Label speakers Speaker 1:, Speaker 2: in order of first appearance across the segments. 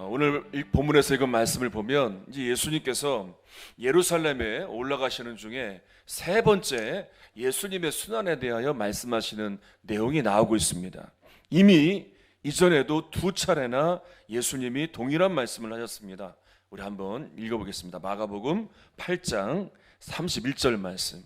Speaker 1: 오늘 본문에서 읽은 말씀을 보면 이제 예수님께서 예루살렘에 올라가시는 중에 세 번째 예수님의 순환에 대하여 말씀하시는 내용이 나오고 있습니다. 이미 이전에도 두 차례나 예수님이 동일한 말씀을 하셨습니다. 우리 한번 읽어보겠습니다. 마가복음 8장 31절 말씀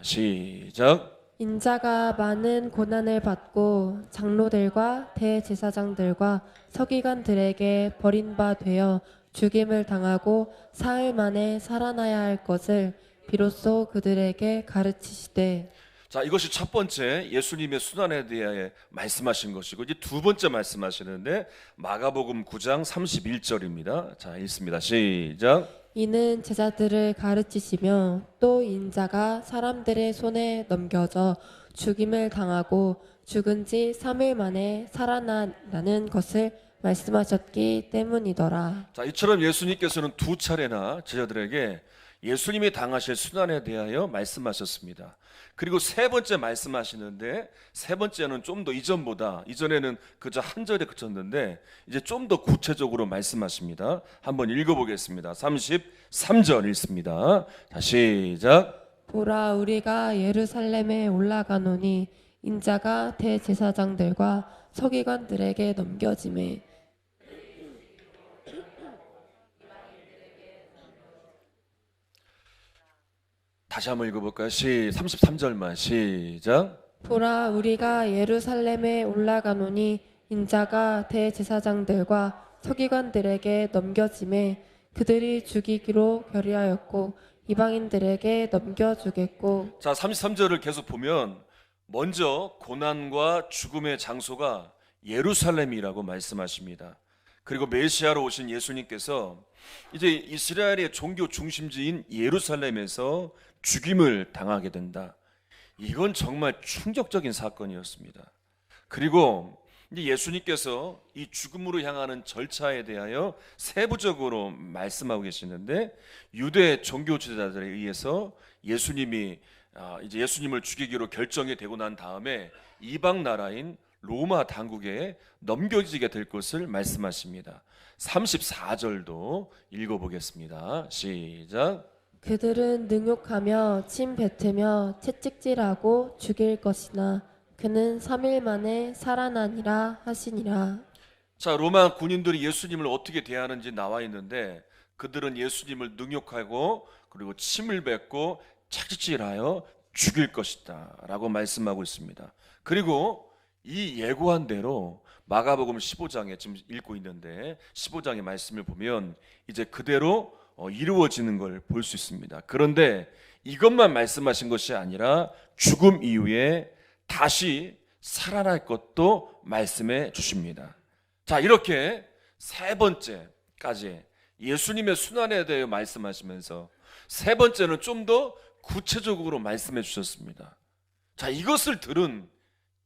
Speaker 1: 시작.
Speaker 2: 인자가 많은 고난을 받고 장로들과 대제사장들과 서기관들에게 버림바 되어 죽임을 당하고 사흘 만에 살아나야 할 것을 비로소 그들에게 가르치시되.
Speaker 1: 자, 이것이 첫 번째 예수님의 순환에 대해 말씀하신 것이고, 이제 두 번째 말씀하시는데 마가복음 9장 31절입니다. 자, 읽습니다. 시작.
Speaker 2: 이는 제자들을 가르치시며 또 인자가 사람들의 손에 넘겨져 죽임을 당하고 죽은 지 3일 만에 살아나는 것을 말씀하셨기 때문이더라.
Speaker 1: 자, 이처럼 예수님께서는 두 차례나 제자들에게 예수님이 당하실 순환에 대하여 말씀하셨습니다. 그리고 세 번째 말씀하시는데, 세 번째는 좀 더 이전에는 그저 한 절에 그쳤는데 이제 좀 더 구체적으로 말씀하십니다. 한번 읽어보겠습니다. 33절 읽습니다. 자, 시작.
Speaker 2: 보라, 우리가 예루살렘에 올라가노니 인자가 대제사장들과 서기관들에게 넘겨짐에.
Speaker 1: 다시 한번 읽어볼까요? 33절만 시작.
Speaker 2: 보라, 우리가 예루살렘에 올라가노니 인자가 대제사장들과 서기관들에게 넘겨짐에 그들이 죽이기로 결의하였고 이방인들에게 넘겨주겠고.
Speaker 1: 자, 33절을 계속 보면 먼저 고난과 죽음의 장소가 예루살렘이라고 말씀하십니다. 그리고 메시아로 오신 예수님께서 이제 이스라엘의 종교 중심지인 예루살렘에서 죽임을 당하게 된다. 이건 정말 충격적인 사건이었습니다. 그리고 이제 예수님께서 이 죽음으로 향하는 절차에 대하여 세부적으로 말씀하고 계시는데, 유대 종교 지도자들에 의해서 예수님이 이제 예수님을 죽이기로 결정이 되고 난 다음에 이방 나라인 로마 당국에 넘겨지게 될 것을 말씀하십니다. 34절도 읽어보겠습니다. 시작.
Speaker 2: 그들은 능욕하며 침 뱉으며 채찍질하고 죽일 것이나 그는 3일 만에 살아나니라 하시니라.
Speaker 1: 자, 로마 군인들이 예수님을 어떻게 대하는지 나와 있는데, 그들은 예수님을 능욕하고 그리고 침을 뱉고 채찍질하여 죽일 것이다 라고 말씀하고 있습니다. 그리고 이 예고한 대로 마가복음 15장에 지금 읽고 있는데 15장의 말씀을 보면 이제 그대로 이루어지는 걸 볼 수 있습니다. 그런데 이것만 말씀하신 것이 아니라 죽음 이후에 다시 살아날 것도 말씀해 주십니다. 자, 이렇게 세 번째까지 예수님의 순환에 대해 말씀하시면서 세 번째는 좀 더 구체적으로 말씀해 주셨습니다. 자, 이것을 들은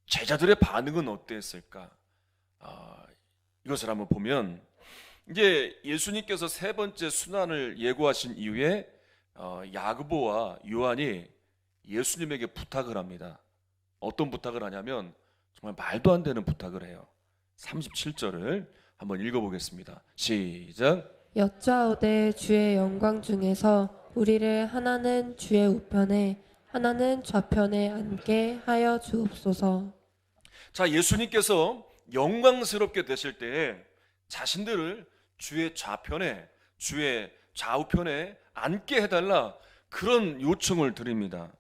Speaker 1: 제자들의 반응은 어땠을까? 이것을 한번 보면 이제 예수님께서 세 번째 순환을 예고하신 이후에 야고보와 요한이 예수님에게 부탁을 합니다. 어떤 부탁을 하냐면 정말 말도 안 되는 부탁을 해요. 37절을 한번 읽어보겠습니다. 시작.
Speaker 2: 여짜오되 주의 영광 중에서 우리를 하나는 주의 우편에 하나는 좌편에 앉게 하여 주옵소서.
Speaker 1: 자, 예수님께서 영광스럽게 되실 때에 자신들을 주의 좌편에, 주의 좌우편에 앉게 해달라, 그런 요청을 드립니다.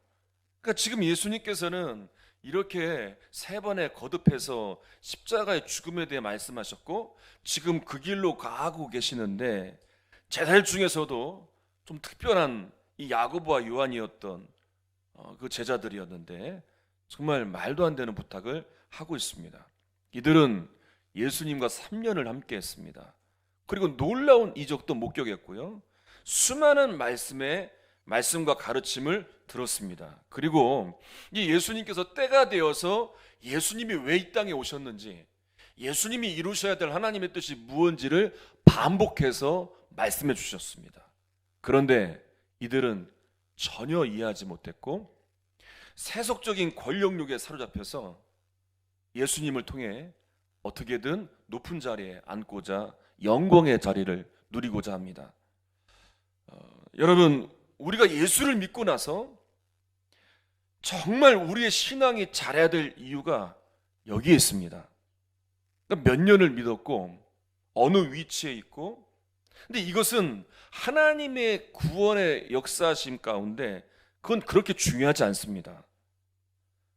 Speaker 1: 그러니까 지금 예수님께서는 이렇게 세 번에 거듭해서 십자가의 죽음에 대해 말씀하셨고 지금 그 길로 가고 계시는데, 제자들 중에서도 좀 특별한 이 야고보와 요한이었던 그 제자들이었는데 정말 말도 안 되는 부탁을 하고 있습니다. 이들은 예수님과 3년을 함께 했습니다. 그리고 놀라운 이적도 목격했고요, 수많은 말씀과 가르침을 들었습니다. 그리고 이 예수님께서 때가 되어서 예수님이 왜 이 땅에 오셨는지, 예수님이 이루셔야 될 하나님의 뜻이 무엇인지를 반복해서 말씀해 주셨습니다. 그런데 이들은 전혀 이해하지 못했고 세속적인 권력욕에 사로잡혀서 예수님을 통해 어떻게든 높은 자리에 앉고자 영광의 자리를 누리고자 합니다. 여러분, 우리가 예수를 믿고 나서 정말 우리의 신앙이 잘해야 될 이유가 여기에 있습니다. 그러니까 몇 년을 믿었고 어느 위치에 있고, 근데 이것은 하나님의 구원의 역사심 가운데 그건 그렇게 중요하지 않습니다.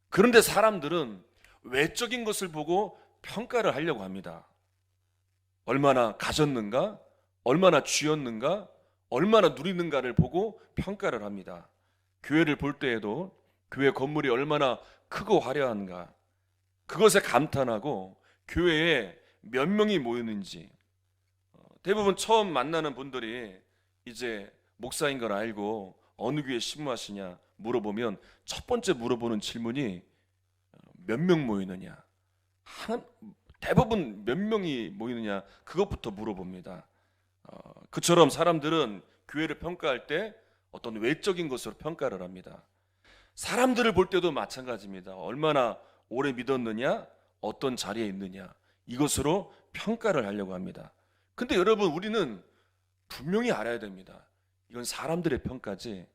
Speaker 1: 그런데 사람들은 외적인 것을 보고 평가를 하려고 합니다. 얼마나 가졌는가, 얼마나 쥐었는가, 얼마나 누리는가를 보고 평가를 합니다. 교회를 볼 때에도 교회 건물이 얼마나 크고 화려한가, 그것에 감탄하고 교회에 몇 명이 모였는지, 대부분 처음 만나는 분들이 이제 목사인 걸 알고 어느 교회에 신무하시냐 물어보면 첫 번째 물어보는 질문이 몇 명 모이느냐, 대부분 몇 명이 모이느냐, 그것부터 물어봅니다. 그처럼 사람들은 교회를 평가할 때 어떤 외적인 것으로 평가를 합니다. 사람들을 볼 때도 마찬가지입니다. 얼마나 오래 믿었느냐, 어떤 자리에 있느냐, 이것으로 평가를 하려고 합니다. 근데 여러분, 우리는 분명히 알아야 됩니다. 이건 사람들의 평가지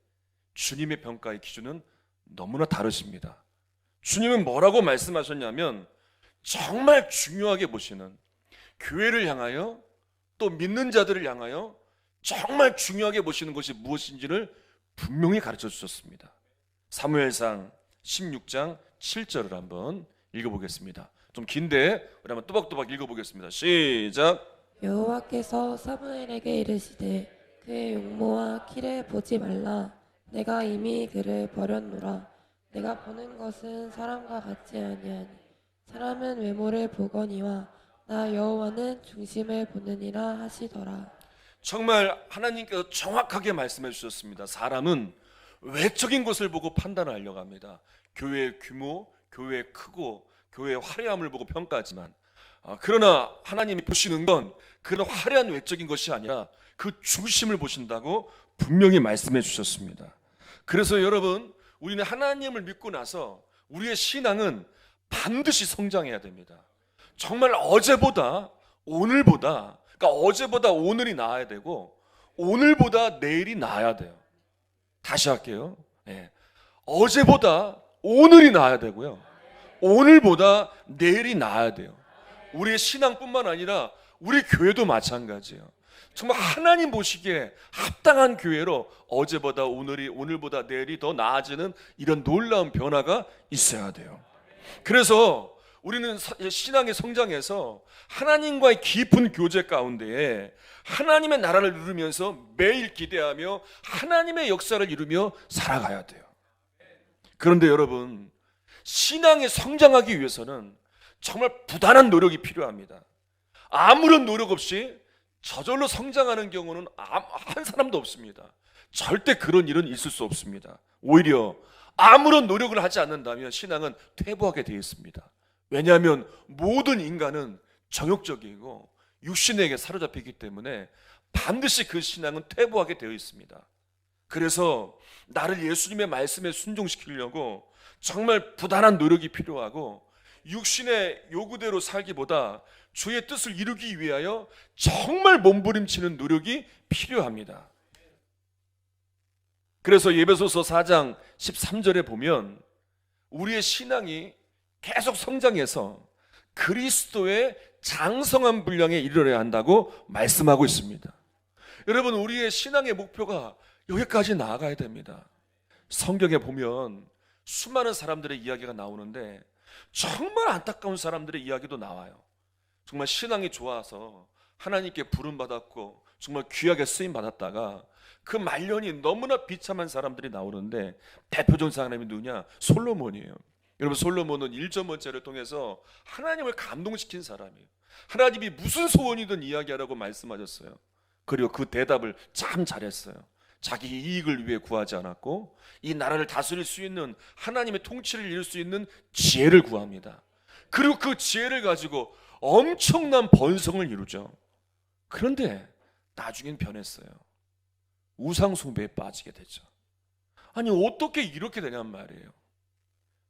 Speaker 1: 주님의 평가의 기준은 너무나 다르십니다. 주님은 뭐라고 말씀하셨냐면 정말 중요하게 보시는, 교회를 향하여 또 믿는 자들을 향하여 정말 중요하게 보시는 것이 무엇인지를 분명히 가르쳐 주셨습니다. 사무엘상 16장 7절을 한번 읽어보겠습니다. 좀 긴데 우리 한번 또박또박 읽어보겠습니다. 시작.
Speaker 2: 여호와께서 사무엘에게 이르시되 그의 용모와 키를 보지 말라. 내가 이미 그를 버렸노라. 내가 보는 것은 사람과 같지 아니하니 사람은 외모를 보거니와 나 여호와는 중심을 보느니라 하시더라.
Speaker 1: 정말 하나님께서 정확하게 말씀해 주셨습니다. 사람은 외적인 것을 보고 판단을 하려고 합니다. 교회의 규모, 교회의 크고 교회의 화려함을 보고 평가하지만, 그러나 하나님이 보시는 건 그런 화려한 외적인 것이 아니라 그 중심을 보신다고 분명히 말씀해 주셨습니다. 그래서 여러분, 우리는 하나님을 믿고 나서 우리의 신앙은 반드시 성장해야 됩니다. 정말 어제보다 오늘보다, 그러니까 어제보다 오늘이 나아야 되고 오늘보다 내일이 나아야 돼요. 다시 할게요. 어제보다 오늘이 나아야 되고요, 오늘보다 내일이 나아야 돼요. 우리의 신앙뿐만 아니라 우리 교회도 마찬가지예요. 정말 하나님 보시기에 합당한 교회로 어제보다 오늘이, 오늘보다 내일이 더 나아지는 이런 놀라운 변화가 있어야 돼요. 그래서 우리는 신앙의 성장에서 하나님과의 깊은 교제 가운데에 하나님의 나라를 누리면서 매일 기대하며 하나님의 역사를 이루며 살아가야 돼요. 그런데 여러분, 신앙이 성장하기 위해서는 정말 부단한 노력이 필요합니다. 아무런 노력 없이 저절로 성장하는 경우는 한 사람도 없습니다. 절대 그런 일은 있을 수 없습니다. 오히려 아무런 노력을 하지 않는다면 신앙은 퇴보하게 되어 있습니다. 왜냐하면 모든 인간은 정욕적이고 육신에게 사로잡히기 때문에 반드시 그 신앙은 퇴보하게 되어 있습니다. 그래서 나를 예수님의 말씀에 순종시키려고 정말 부단한 노력이 필요하고, 육신의 요구대로 살기보다 주의 뜻을 이루기 위하여 정말 몸부림치는 노력이 필요합니다. 그래서 에베소서 4장 13절에 보면 우리의 신앙이 계속 성장해서 그리스도의 장성한 분량에 이르러야 한다고 말씀하고 있습니다. 여러분, 우리의 신앙의 목표가 여기까지 나아가야 됩니다. 성경에 보면 수많은 사람들의 이야기가 나오는데 정말 안타까운 사람들의 이야기도 나와요. 정말 신앙이 좋아서 하나님께 부름받았고 정말 귀하게 쓰임받았다가 그 말년이 너무나 비참한 사람들이 나오는데 대표적인 사람이 누구냐? 솔로몬이에요. 여러분, 솔로몬은 1.5제를 통해서 하나님을 감동시킨 사람이에요. 하나님이 무슨 소원이든 이야기하라고 말씀하셨어요. 그리고 그 대답을 참 잘했어요. 자기 이익을 위해 구하지 않았고 이 나라를 다스릴 수 있는, 하나님의 통치를 이룰 수 있는 지혜를 구합니다. 그리고 그 지혜를 가지고 엄청난 번성을 이루죠. 그런데 나중엔 변했어요. 우상 숭배에 빠지게 되죠. 아니, 어떻게 이렇게 되냔 말이에요.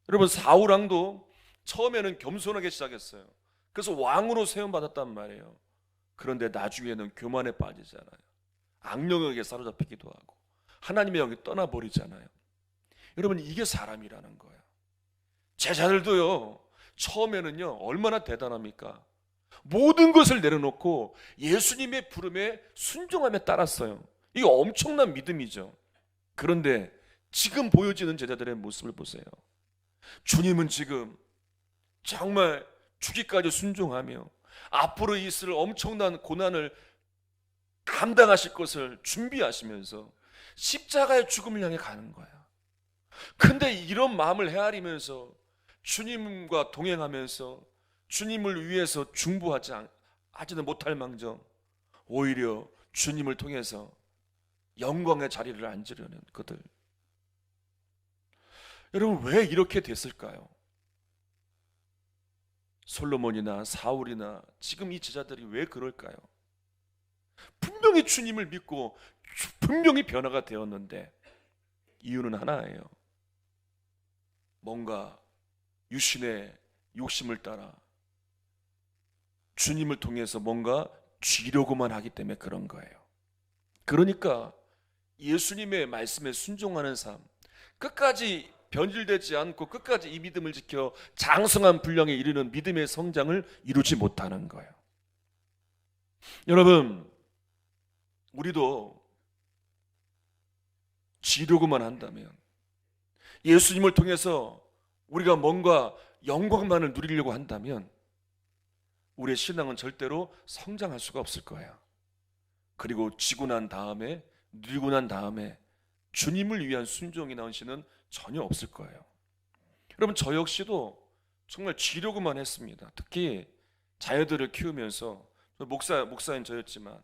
Speaker 1: 여러분, 사울왕도 처음에는 겸손하게 시작했어요. 그래서 왕으로 세움받았단 말이에요. 그런데 나중에는 교만에 빠지잖아요. 악령에게 사로잡히기도 하고 하나님의 영이 떠나버리잖아요. 여러분, 이게 사람이라는 거예요. 제자들도요, 처음에는요 얼마나 대단합니까? 모든 것을 내려놓고 예수님의 부름에 순종하며 따랐어요. 이거 엄청난 믿음이죠. 그런데 지금 보여지는 제자들의 모습을 보세요. 주님은 지금 정말 죽기까지 순종하며 앞으로 있을 엄청난 고난을 감당하실 것을 준비하시면서 십자가의 죽음을 향해 가는 거예요. 근데 이런 마음을 헤아리면서 주님과 동행하면서 주님을 위해서 하지는 못할 망정 오히려 주님을 통해서 영광의 자리를 앉으려는 그들. 여러분, 왜 이렇게 됐을까요? 솔로몬이나 사울이나 지금 이 제자들이 왜 그럴까요? 분명히 주님을 믿고 분명히 변화가 되었는데 이유는 하나예요. 뭔가 육신의 욕심을 따라 주님을 통해서 뭔가 쥐려고만 하기 때문에 그런 거예요. 그러니까 예수님의 말씀에 순종하는 삶, 끝까지 변질되지 않고 끝까지 이 믿음을 지켜 장성한 분량에 이르는 믿음의 성장을 이루지 못하는 거예요. 여러분, 우리도 지려고만 한다면, 예수님을 통해서 우리가 뭔가 영광만을 누리려고 한다면 우리의 신앙은 절대로 성장할 수가 없을 거예요. 그리고 지고 난 다음에, 누리고 난 다음에 주님을 위한 순종이 나온 시는 전혀 없을 거예요. 여러분, 저 역시도 정말 쥐려고만 했습니다. 특히 자녀들을 키우면서, 목사인 저였지만,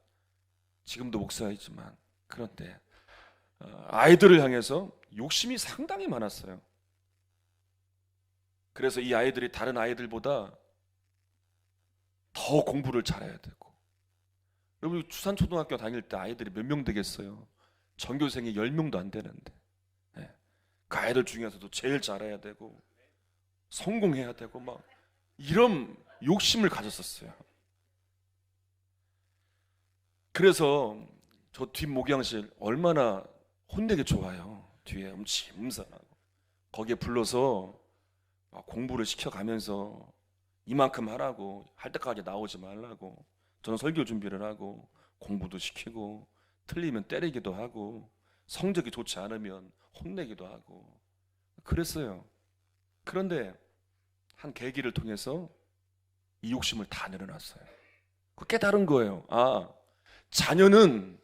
Speaker 1: 지금도 목사이지만, 그런데 아이들을 향해서 욕심이 상당히 많았어요. 그래서 이 아이들이 다른 아이들보다 더 공부를 잘해야 되고, 여러분, 추산초등학교 다닐 때 아이들이 몇 명 되겠어요? 전교생이 10명도 안 되는데, 그 아이들 중에서도 제일 잘해야 되고 성공해야 되고 막 이런 욕심을 가졌었어요. 그래서 저 뒷목양실 얼마나 혼내기 좋아요. 뒤에 음산하고 거기에 불러서 공부를 시켜가면서 이만큼 하라고, 할 때까지 나오지 말라고, 저는 설교 준비를 하고 공부도 시키고 틀리면 때리기도 하고 성적이 좋지 않으면 혼내기도 하고 그랬어요. 그런데 한 계기를 통해서 이 욕심을 다 내려놨어요. 그 깨달은 거예요. 자녀는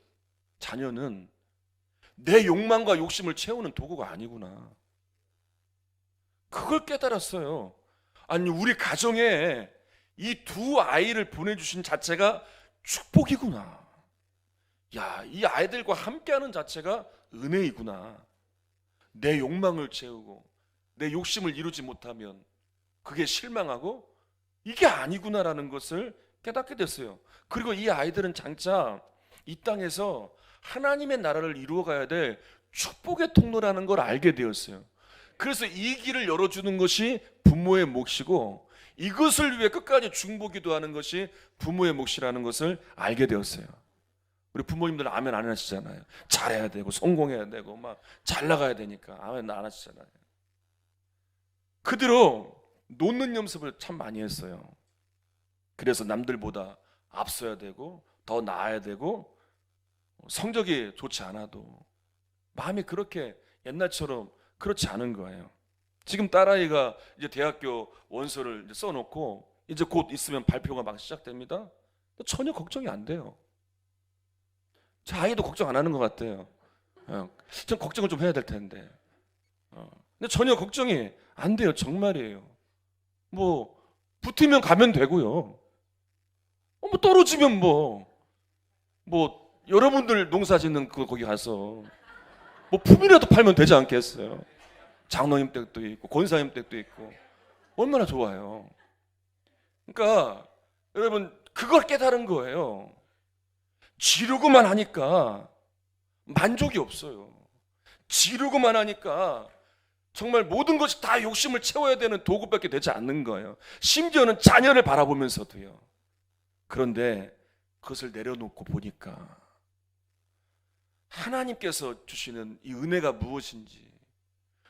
Speaker 1: 내 욕망과 욕심을 채우는 도구가 아니구나. 그걸 깨달았어요. 아니, 우리 가정에 이 두 아이를 보내주신 자체가 축복이구나. 야, 이 아이들과 함께하는 자체가 은혜이구나. 내 욕망을 채우고 내 욕심을 이루지 못하면 그게 실망하고 이게 아니구나라는 것을 깨닫게 됐어요. 그리고 이 아이들은 장차 이 땅에서 하나님의 나라를 이루어가야 될 축복의 통로라는 걸 알게 되었어요. 그래서 이 길을 열어주는 것이 부모의 몫이고 이것을 위해 끝까지 중보기도 하는 것이 부모의 몫이라는 것을 알게 되었어요. 우리 부모님들 아멘 안 하시잖아요. 잘해야 되고 성공해야 되고 막 잘 나가야 되니까 아멘 안 하시잖아요. 그대로 놓는 연습을 참 많이 했어요. 그래서 남들보다 앞서야 되고 더 나아야 되고 성적이 좋지 않아도 마음이 그렇게 옛날처럼 그렇지 않은 거예요. 지금 딸아이가 이제 대학교 원서를 이제 써놓고 이제 곧 있으면 발표가 막 시작됩니다. 전혀 걱정이 안 돼요. 제 아이도 걱정 안 하는 것 같아요. 전 걱정을 좀 해야 될 텐데. 근데 전혀 걱정이 안 돼요. 정말이에요. 뭐 붙으면 가면 되고요. 뭐 떨어지면 뭐 여러분들 농사 짓는 거기 가서 뭐 품이라도 팔면 되지 않겠어요? 장로님 댁도 있고 권사님 댁도 있고 얼마나 좋아요. 그러니까 여러분, 그걸 깨달은 거예요. 지르고만 하니까 만족이 없어요. 지르고만 하니까 정말 모든 것이 다 욕심을 채워야 되는 도구밖에 되지 않는 거예요. 심지어는 자녀를 바라보면서도요. 그런데 그것을 내려놓고 보니까 하나님께서 주시는 이 은혜가 무엇인지,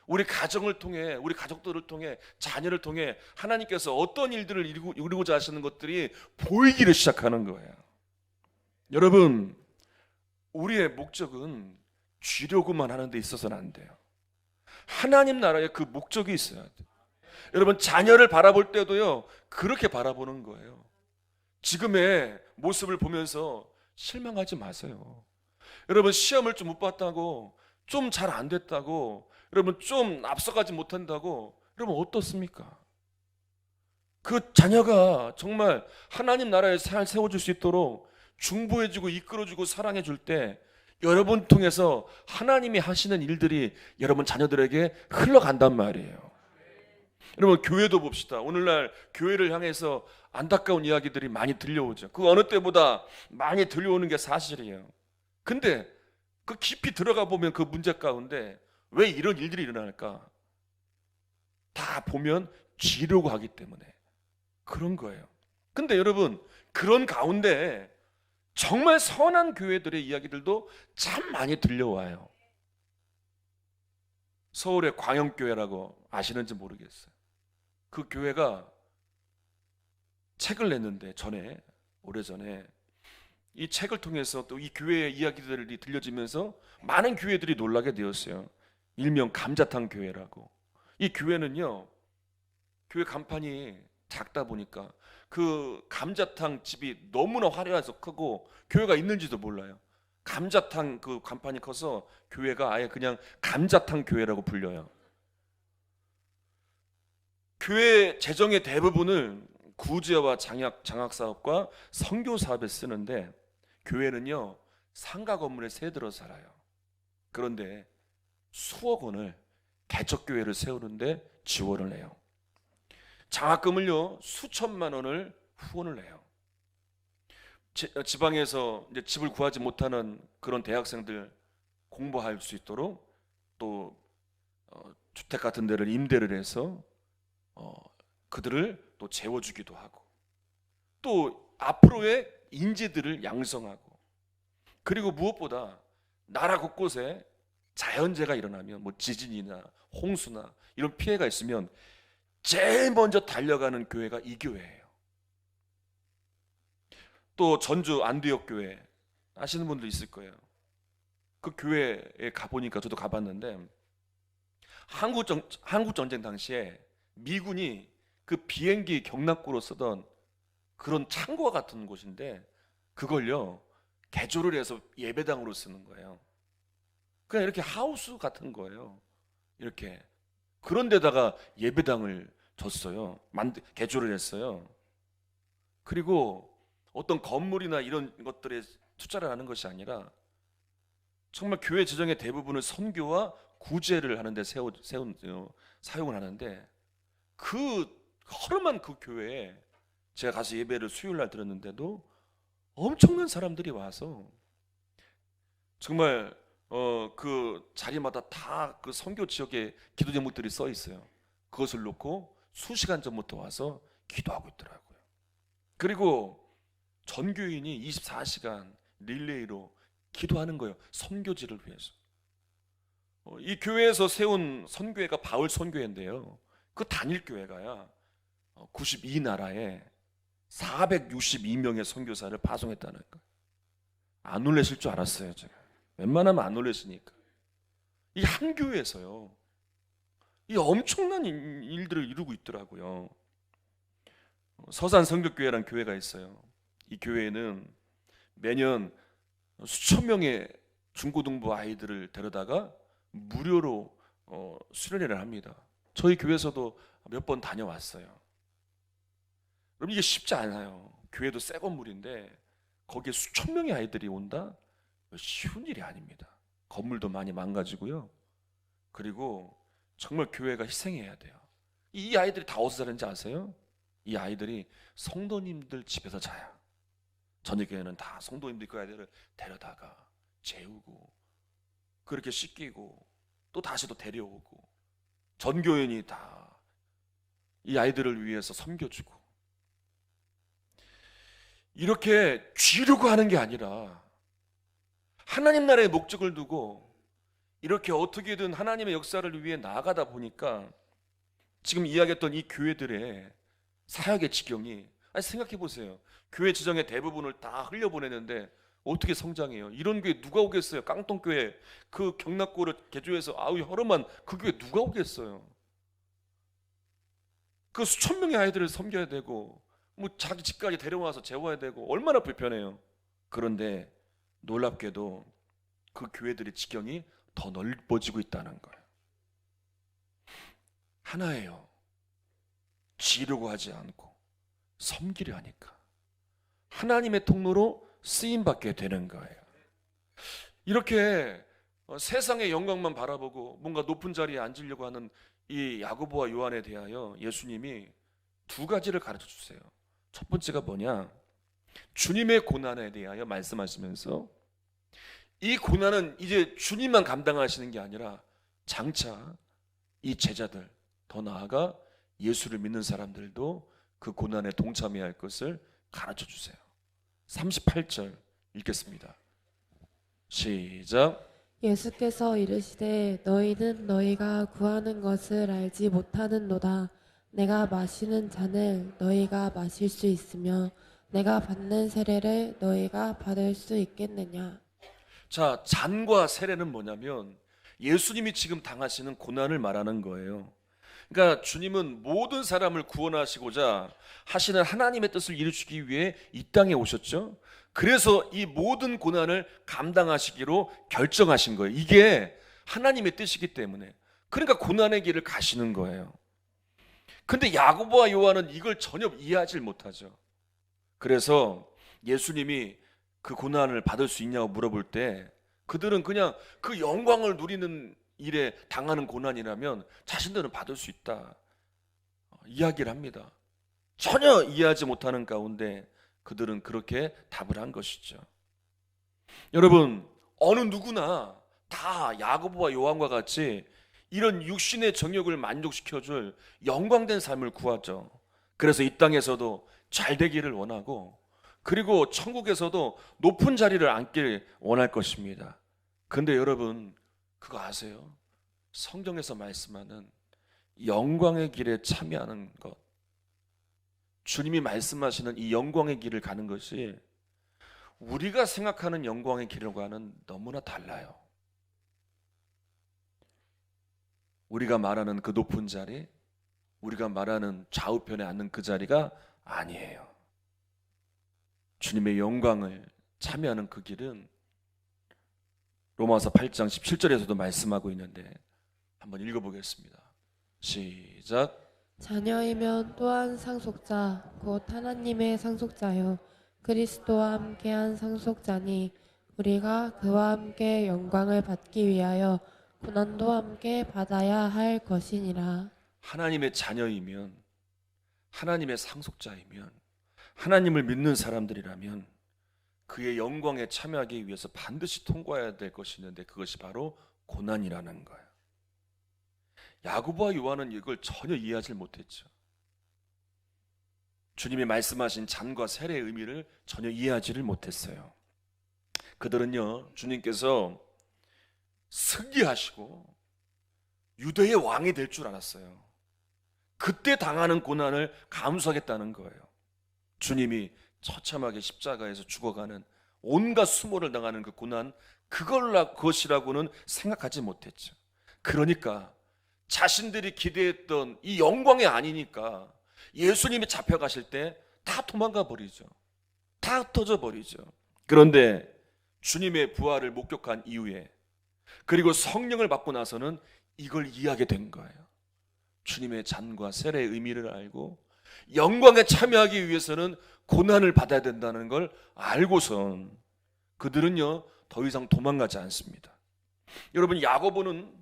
Speaker 1: 우리 가정을 통해, 우리 가족들을 통해, 자녀를 통해 하나님께서 어떤 일들을 이루고자 하시는 것들이 보이기를 시작하는 거예요. 여러분, 우리의 목적은 쥐려고만 하는 데 있어서는 안 돼요. 하나님 나라에 그 목적이 있어야 돼요. 여러분, 자녀를 바라볼 때도요, 그렇게 바라보는 거예요. 지금의 모습을 보면서 실망하지 마세요. 여러분, 시험을 좀 못 봤다고, 좀 잘 안 됐다고, 여러분 좀 앞서가지 못한다고, 여러분 어떻습니까? 그 자녀가 정말 하나님 나라에 잘 세워줄 수 있도록 중보해주고 이끌어주고 사랑해줄 때 여러분 통해서 하나님이 하시는 일들이 여러분 자녀들에게 흘러간단 말이에요. 여러분, 교회도 봅시다. 오늘날 교회를 향해서 안타까운 이야기들이 많이 들려오죠. 그 어느 때보다 많이 들려오는 게 사실이에요. 근데 그 깊이 들어가 보면 그 문제 가운데 왜 이런 일들이 일어날까? 다 보면 쥐려고 하기 때문에 그런 거예요. 근데 여러분, 그런 가운데 정말 선한 교회들의 이야기들도 참 많이 들려와요. 서울의 광영교회라고 아시는지 모르겠어요. 그 교회가 책을 냈는데 오래전에 이 책을 통해서 또 이 교회의 이야기들이 들려지면서 많은 교회들이 놀라게 되었어요. 일명 감자탕 교회라고. 이 교회는요, 교회 간판이 작다 보니까 그 감자탕 집이 너무나 화려해서 크고 교회가 있는지도 몰라요. 감자탕 그 간판이 커서 교회가 아예 그냥 감자탕 교회라고 불려요. 교회 재정의 대부분을 구제와 장학 사업과 선교 사업에 쓰는데, 교회는요 상가 건물에 새 들어 살아요. 그런데 수억 원을 개척교회를 세우는데 지원을 해요. 장학금을요 수천만 원을 후원을 해요. 지방에서 이제 집을 구하지 못하는 그런 대학생들 공부할 수 있도록 또 주택 같은 데를 임대를 해서 그들을 또 재워주기도 하고, 또 앞으로의 인재들을 양성하고, 그리고 무엇보다 나라 곳곳에 자연재해가 일어나면 뭐 지진이나 홍수나 이런 피해가 있으면 제일 먼저 달려가는 교회가 이 교회예요. 또 전주 안디옥 교회 아시는 분들 있을 거예요. 그 교회에 가보니까, 저도 가봤는데, 한국전쟁 당시에 미군이 그 비행기 경납고로 쓰던 그런 창고와 같은 곳인데, 그걸요 개조를 해서 예배당으로 쓰는 거예요. 그냥 이렇게 하우스 같은 거예요. 이렇게 그런 데다가 예배당을 줬어요. 개조를 했어요. 그리고 어떤 건물이나 이런 것들에 투자를 하는 것이 아니라 정말 교회 재정의 대부분을 선교와 구제를 하는데 사용을 하는데, 그 허름한 그 교회에 제가 가서 예배를 수요일 날 들었는데도 엄청난 사람들이 와서 정말 그 자리마다 다 그 선교 지역에 기도 제목들이 써 있어요. 그것을 놓고 수시간 전부터 와서 기도하고 있더라고요. 그리고 전교인이 24시간 릴레이로 기도하는 거예요. 선교지를 위해서. 이 교회에서 세운 선교회가 바울 선교회인데요, 그 단일 교회가야 92나라에 462명의 선교사를 파송했다는 거. 안 놀라실 줄 알았어요. 제가 웬만하면 안 놀라시니까. 이 한 교회에서요 이 엄청난 일들을 이루고 있더라고요. 서산 성격교회라는 교회가 있어요. 이 교회는 매년 수천 명의 중고등부 아이들을 데려다가 무료로 수련회를 합니다. 저희 교회에서도 몇 번 다녀왔어요. 여러분, 이게 쉽지 않아요. 교회도 새 건물인데 거기에 수천 명의 아이들이 온다? 쉬운 일이 아닙니다. 건물도 많이 망가지고요. 그리고 정말 교회가 희생해야 돼요. 이 아이들이 다 어디서 자는지 아세요? 이 아이들이 성도님들 집에서 자요. 저녁에는 다 성도님들 그 아이들을 데려다가 재우고, 그렇게 씻기고, 또 다시 또 데려오고, 전교인이 다 이 아이들을 위해서 섬겨주고. 이렇게 쥐려고 하는 게 아니라 하나님 나라의 목적을 두고 이렇게 어떻게든 하나님의 역사를 위해 나아가다 보니까 지금 이야기했던 이 교회들의 사역의 지경이, 아니 생각해 보세요. 교회 지정의 대부분을 다 흘려보내는데 어떻게 성장해요? 이런 교회 누가 오겠어요? 깡통교회 그 경락고를 개조해서 아우 허름한 그 교회 누가 오겠어요? 그 수천 명의 아이들을 섬겨야 되고 뭐 자기 집까지 데려와서 재워야 되고 얼마나 불편해요. 그런데 놀랍게도 그 교회들의 지경이 더 넓어지고 있다는 거예요. 하나예요. 지려고 하지 않고 섬기려 하니까 하나님의 통로로 쓰임받게 되는 거예요. 이렇게 세상의 영광만 바라보고 뭔가 높은 자리에 앉으려고 하는 이 야고보와 요한에 대하여 예수님이 두 가지를 가르쳐 주세요. 첫 번째가 뭐냐? 주님의 고난에 대하여 말씀하시면서 이 고난은 이제 주님만 감당하시는 게 아니라 장차 이 제자들, 더 나아가 예수를 믿는 사람들도 그 고난에 동참해야 할 것을 가르쳐 주세요. 38절 읽겠습니다. 시작.
Speaker 2: 예수께서 이르시되 너희는 너희가 구하는 것을 알지 못하는도다. 내가 마시는 잔을 너희가 마실 수 있으며 내가 받는 세례를 너희가 받을 수 있겠느냐.
Speaker 1: 자, 잔과 세례는 뭐냐면 예수님이 지금 당하시는 고난을 말하는 거예요. 그러니까 주님은 모든 사람을 구원하시고자 하시는 하나님의 뜻을 이루시기 위해 이 땅에 오셨죠. 그래서 이 모든 고난을 감당하시기로 결정하신 거예요. 이게 하나님의 뜻이기 때문에. 그러니까 고난의 길을 가시는 거예요. 근데 야고보와 요한은 이걸 전혀 이해하지 못하죠. 그래서 예수님이 그 고난을 받을 수 있냐고 물어볼 때 그들은 그냥 그 영광을 누리는 일에 당하는 고난이라면 자신들은 받을 수 있다 이야기를 합니다. 전혀 이해하지 못하는 가운데 그들은 그렇게 답을 한 것이죠. 여러분, 어느 누구나 다 야고보와 요한과 같이 이런 육신의 정욕을 만족시켜줄 영광된 삶을 구하죠. 그래서 이 땅에서도 잘 되기를 원하고 그리고 천국에서도 높은 자리를 앉길 원할 것입니다. 근데 여러분 그거 아세요? 성경에서 말씀하는 영광의 길에 참여하는 것, 주님이 말씀하시는 이 영광의 길을 가는 것이 우리가 생각하는 영광의 길과는 너무나 달라요. 우리가 말하는 그 높은 자리, 우리가 말하는 좌우편에 앉는 그 자리가 아니에요. 주님의 영광을 참여하는 그 길은 로마서 8장 17절에서도 말씀하고 있는데 한번 읽어보겠습니다. 시작.
Speaker 2: 자녀이면 또한 상속자 곧 하나님의 상속자요 그리스도와 함께한 상속자니 우리가 그와 함께 영광을 받기 위하여 고난도 함께 받아야 할 것이니라.
Speaker 1: 하나님의 자녀이면, 하나님의 상속자이면, 하나님을 믿는 사람들이라면 그의 영광에 참여하기 위해서 반드시 통과해야 될 것이 있는데 그것이 바로 고난이라는 거예요. 야고보와 요한은 이걸 전혀 이해하지 못했죠. 주님이 말씀하신 잔과 세례의 의미를 전혀 이해하지를 못했어요. 그들은요, 주님께서 승리하시고 유대의 왕이 될 줄 알았어요. 그때 당하는 고난을 감수하겠다는 거예요. 주님이 처참하게 십자가에서 죽어가는 온갖 수모를 당하는 그 고난, 그것이라고는 생각하지 못했죠. 그러니까 자신들이 기대했던 이 영광이 아니니까 예수님이 잡혀가실 때 다 도망가 버리죠. 다 흩어져 버리죠. 그런데 주님의 부활을 목격한 이후에 그리고 성령을 받고 나서는 이걸 이해하게 된 거예요. 주님의 잔과 세례의 의미를 알고 영광에 참여하기 위해서는 고난을 받아야 된다는 걸 알고선 그들은요 더 이상 도망가지 않습니다. 여러분, 야고보는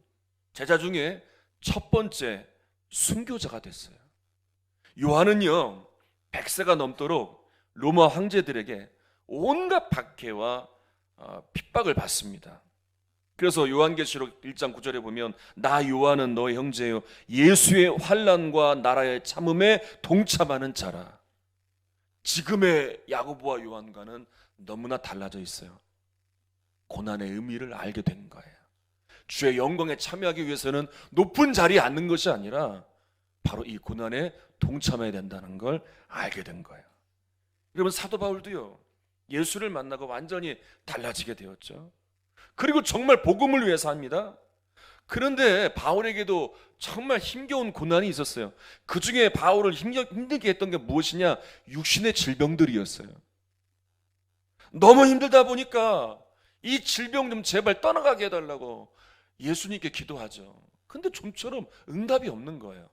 Speaker 1: 제자 중에 첫 번째 순교자가 됐어요. 요한은요 100세가 넘도록 로마 황제들에게 온갖 박해와 핍박을 받습니다. 그래서 요한계시록 1장 9절에 보면 나 요한은 너의 형제요 예수의 환난과 나라의 참음에 동참하는 자라. 지금의 야고보와 요한과는 너무나 달라져 있어요. 고난의 의미를 알게 된 거예요. 주의 영광에 참여하기 위해서는 높은 자리에 앉는 것이 아니라 바로 이 고난에 동참해야 된다는 걸 알게 된 거예요. 여러분, 사도 바울도요, 예수를 만나고 완전히 달라지게 되었죠. 그리고 정말 복음을 위해서 합니다. 그런데 바울에게도 정말 힘겨운 고난이 있었어요. 그 중에 바울을 힘들게 했던 게 무엇이냐? 육신의 질병들이었어요. 너무 힘들다 보니까 이 질병 좀 제발 떠나가게 해달라고 예수님께 기도하죠. 근데 좀처럼 응답이 없는 거예요.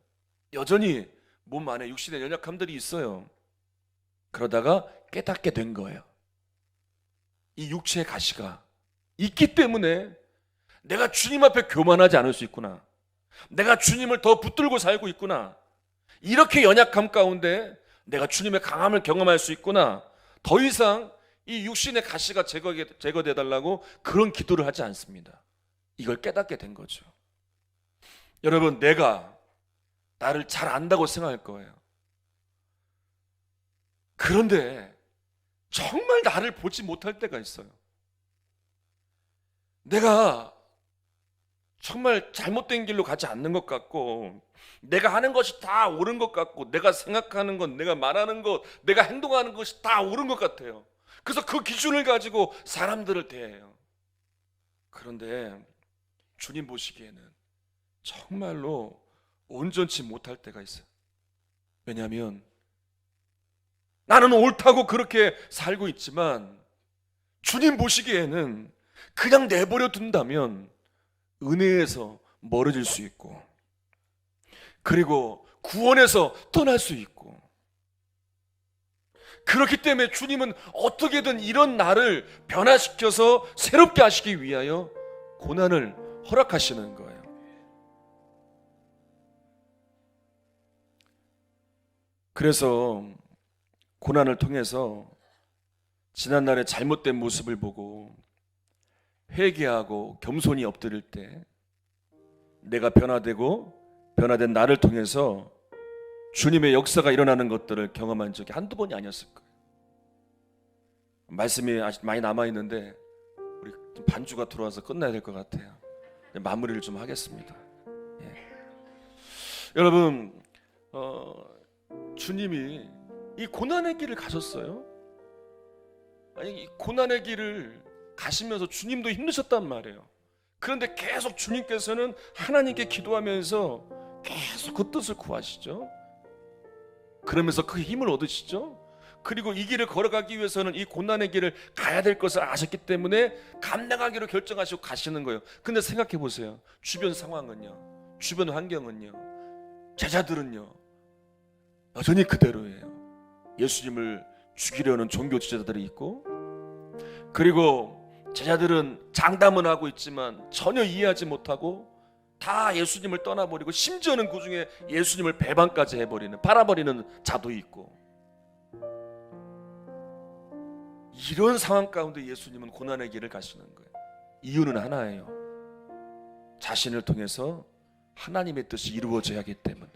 Speaker 1: 여전히 몸 안에 육신의 연약함들이 있어요. 그러다가 깨닫게 된 거예요. 이 육체의 가시가 있기 때문에 내가 주님 앞에 교만하지 않을 수 있구나, 내가 주님을 더 붙들고 살고 있구나, 이렇게 연약함 가운데 내가 주님의 강함을 경험할 수 있구나, 더 이상 이 육신의 가시가 제거돼 달라고 그런 기도를 하지 않습니다. 이걸 깨닫게 된 거죠. 여러분, 내가 나를 잘 안다고 생각할 거예요. 그런데 정말 나를 보지 못할 때가 있어요. 내가 정말 잘못된 길로 가지 않는 것 같고, 내가 하는 것이 다 옳은 것 같고, 내가 생각하는 것, 내가 말하는 것, 내가 행동하는 것이 다 옳은 것 같아요. 그래서 그 기준을 가지고 사람들을 대해요. 그런데 주님 보시기에는 정말로 온전치 못할 때가 있어요. 왜냐하면 나는 옳다고 그렇게 살고 있지만 주님 보시기에는 그냥 내버려 둔다면 은혜에서 멀어질 수 있고, 그리고 구원에서 떠날 수 있고, 그렇기 때문에 주님은 어떻게든 이런 나를 변화시켜서 새롭게 하시기 위하여 고난을 허락하시는 거예요. 그래서 고난을 통해서 지난날의 잘못된 모습을 보고 회개하고 겸손히 엎드릴 때 내가 변화되고 변화된 나를 통해서 주님의 역사가 일어나는 것들을 경험한 적이 한두 번이 아니었을 거예요. 말씀이 아직 많이 남아있는데 우리 반주가 들어와서 끝나야 될 것 같아요. 마무리를 좀 하겠습니다. 예. 여러분, 주님이 이 고난의 길을 가셨어요. 아니, 이 고난의 길을 가시면서 주님도 힘드셨단 말이에요. 그런데 계속 주님께서는 하나님께 기도하면서 계속 그 뜻을 구하시죠. 그러면서 그 힘을 얻으시죠. 그리고 이 길을 걸어가기 위해서는 이 고난의 길을 가야 될 것을 아셨기 때문에 감당하기로 결정하시고 가시는 거예요. 근데 생각해 보세요. 주변 상황은요, 주변 환경은요, 제자들은요 여전히 그대로예요. 예수님을 죽이려는 종교 지도자들이 있고, 그리고 제자들은 장담은 하고 있지만 전혀 이해하지 못하고 다 예수님을 떠나버리고, 심지어는 그 중에 예수님을 배반까지 해버리는, 팔아버리는 자도 있고, 이런 상황 가운데 예수님은 고난의 길을 가시는 거예요. 이유는 하나예요. 자신을 통해서 하나님의 뜻이 이루어져야 하기 때문에.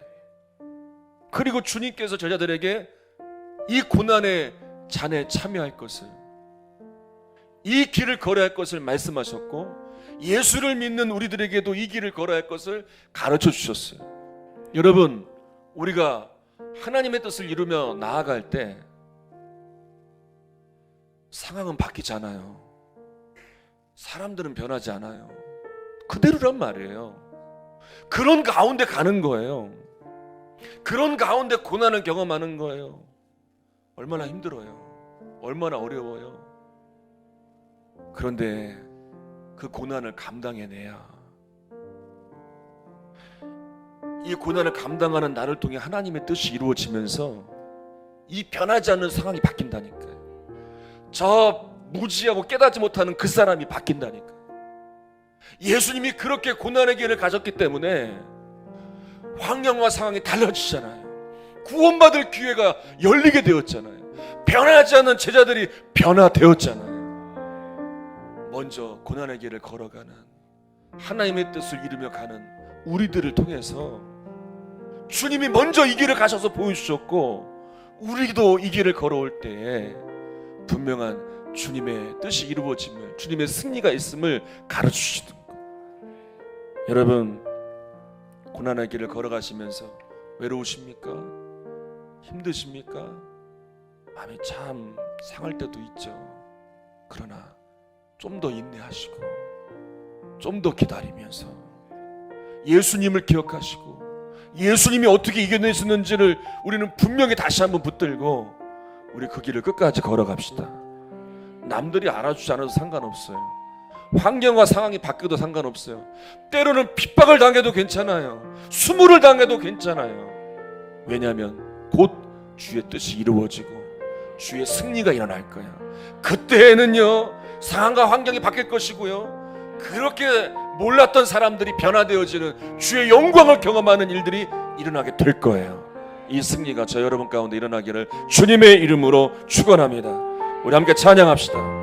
Speaker 1: 그리고 주님께서 제자들에게 이 고난의 잔에 참여할 것을, 이 길을 걸어야 할 것을 말씀하셨고, 예수를 믿는 우리들에게도 이 길을 걸어야 할 것을 가르쳐 주셨어요. 여러분, 우리가 하나님의 뜻을 이루며 나아갈 때 상황은 바뀌지 않아요. 사람들은 변하지 않아요. 그대로란 말이에요. 그런 가운데 가는 거예요. 그런 가운데 고난을 경험하는 거예요. 얼마나 힘들어요. 얼마나 어려워요. 그런데 그 고난을 감당해내야, 이 고난을 감당하는 나를 통해 하나님의 뜻이 이루어지면서 이 변하지 않는 상황이 바뀐다니까요. 저 무지하고 깨닫지 못하는 그 사람이 바뀐다니까요. 예수님이 그렇게 고난의 길을 가셨기 때문에 환경과 상황이 달라지잖아요. 구원받을 기회가 열리게 되었잖아요. 변하지 않는 제자들이 변화되었잖아요. 먼저 고난의 길을 걸어가는, 하나님의 뜻을 이루며 가는 우리들을 통해서 주님이 먼저 이 길을 가셔서 보여주셨고, 우리도 이 길을 걸어올 때에 분명한 주님의 뜻이 이루어짐을, 주님의 승리가 있음을 가르치시는 것. 여러분, 고난의 길을 걸어가시면서 외로우십니까? 힘드십니까? 마음이 참 상할 때도 있죠. 그러나 좀 더 인내하시고 좀 더 기다리면서 예수님을 기억하시고 예수님이 어떻게 이겨내셨는지를 우리는 분명히 다시 한번 붙들고 우리 그 길을 끝까지 걸어갑시다. 남들이 알아주지 않아도 상관없어요. 환경과 상황이 바뀌어도 상관없어요. 때로는 핍박을 당해도 괜찮아요. 수모를 당해도 괜찮아요. 왜냐하면 곧 주의 뜻이 이루어지고 주의 승리가 일어날 거야. 그때에는요, 상황과 환경이 바뀔 것이고요, 그렇게 몰랐던 사람들이 변화되어지는 주의 영광을 경험하는 일들이 일어나게 될 거예요. 이 승리가 저 여러분 가운데 일어나기를 주님의 이름으로 축원합니다. 우리 함께 찬양합시다.